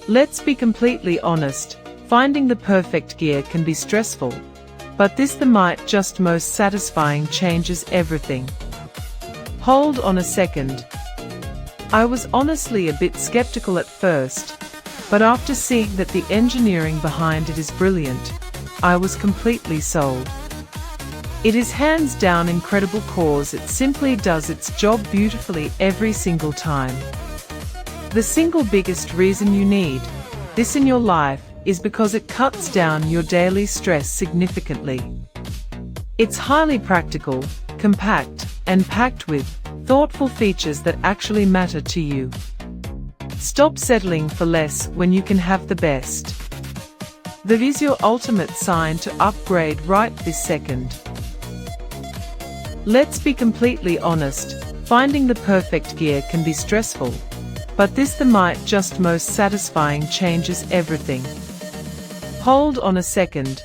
Let's be completely honest, finding the perfect gear can be stressful, but this the might just most satisfying changes everything. Hold on a second. I was honestly a bit skeptical at first, but after seeing that the engineering behind it is brilliant, I was completely sold. It is hands down incredible cause it simply does its job beautifully every single time. The single biggest reason you need this in your life is because it cuts down your daily stress significantly. It's highly practical, compact, and packed with thoughtful features that actually matter to you. Stop settling for less when you can have the best. That is your ultimate sign to upgrade right this second. Let's be completely honest, finding the perfect gear can be stressful, but this the might just most satisfying changes everything. Hold on a second.